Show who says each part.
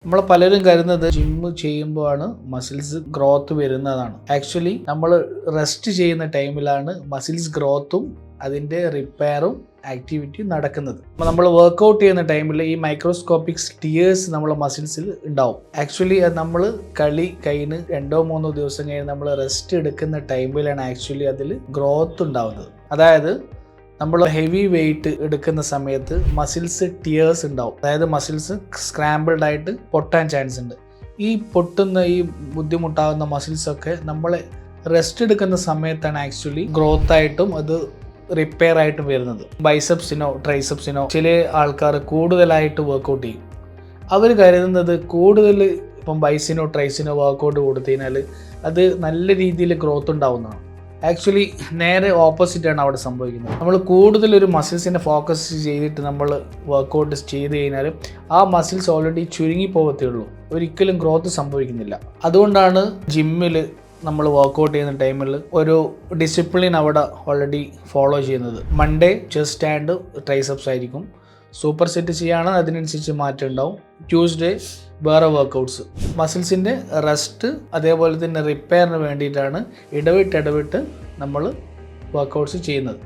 Speaker 1: നമ്മൾ പലരും കരുതുന്നത് ജിമ്മ് ചെയ്യുമ്പോഴാണ് മസിൽസ് ഗ്രോത്ത് വരുന്നതാണ്. ആക്ച്വലി നമ്മൾ റെസ്റ്റ് ചെയ്യുന്ന ടൈമിലാണ് മസിൽസ് ഗ്രോത്തും അതിൻ്റെ റിപ്പയറും ആക്ടിവിറ്റി നടക്കുന്നത്. അപ്പോൾ നമ്മൾ വർക്കൗട്ട് ചെയ്യുന്ന ടൈമിൽ ഈ മൈക്രോസ്കോപ്പിക് സ്റ്റിയേഴ്സ് നമ്മളെ മസിൽസിൽ ഉണ്ടാവും. ആക്ച്വലി അത് നമ്മൾ കളി കഴിഞ്ഞ് 2-3 ദിവസം കഴിഞ്ഞ് നമ്മൾ റെസ്റ്റ് എടുക്കുന്ന ടൈമിലാണ് ആക്ച്വലി അതിൽ ഗ്രോത്ത് ഉണ്ടാവുന്നത്. അതായത് നമ്മൾ ഹെവി വെയിറ്റ് എടുക്കുന്ന സമയത്ത് മസിൽസ് ടിയേഴ്സ് ഉണ്ടാവും. അതായത് മസിൽസ് സ്ക്രാമ്പിൾഡ് ആയിട്ട് പൊട്ടാൻ ചാൻസ് ഉണ്ട്. ഈ പൊട്ടുന്ന ഈ ബുദ്ധിമുട്ടാകുന്ന മസിൽസൊക്കെ നമ്മൾ റെസ്റ്റ് എടുക്കുന്ന സമയത്താണ് ആക്ച്വലി ഗ്രോത്ത് ആയിട്ടും അത് റിപ്പയർ ആയിട്ടും വരുന്നത്. ബൈസെപ്സിനോ ട്രൈസെപ്സിനോ ചില ആൾക്കാർ കൂടുതലായിട്ട് വർക്കൗട്ട് ചെയ്യും. അവർ കരുതുന്നത് കൂടുതൽ ഇപ്പം ബൈസിനോ ട്രൈസിനോ വർക്കൗട്ട് കൊടുത്തു കഴിഞ്ഞാൽ അത് നല്ല രീതിയിൽ ഗ്രോത്ത് ഉണ്ടാവുന്നതാണ്. ആക്ച്വലി നേരെ ഓപ്പോസിറ്റാണ് അവിടെ സംഭവിക്കുന്നത്. നമ്മൾ കൂടുതലൊരു മസിൽസിനെ ഫോക്കസ് ചെയ്തിട്ട് നമ്മൾ വർക്കൗട്ട് ചെയ്ത് കഴിഞ്ഞാൽ ആ മസിൽസ് ഓൾറെഡി ചുരുങ്ങി പോകത്തേ ഉള്ളൂ, ഒരിക്കലും ഗ്രോത്ത് സംഭവിക്കുന്നില്ല. അതുകൊണ്ടാണ് ജിമ്മിൽ നമ്മൾ വർക്കൗട്ട് ചെയ്യുന്ന ടൈമിൽ ഒരു ഡിസിപ്ലിൻ അവിടെ ഓൾറെഡി ഫോളോ ചെയ്യുന്നത്. മൺഡേ ചെസ്റ്റ് ആൻഡ് ട്രൈസെപ്സ് ആയിരിക്കും. സൂപ്പർ സെറ്റ് ചെയ്യുകയാണെങ്കിൽ അതിനനുസരിച്ച് മാറ്റം ഉണ്ടാവും. ട്യൂസ്ഡേ വേറെ വർക്കൗട്ട്സ്. മസിൽസിൻ്റെ റെസ്റ്റ് അതേപോലെ തന്നെ റിപ്പയറിന് വേണ്ടിയിട്ടാണ് ഇടവിട്ട് നമ്മൾ വർക്കൗട്ട്സ് ചെയ്യുന്നത്.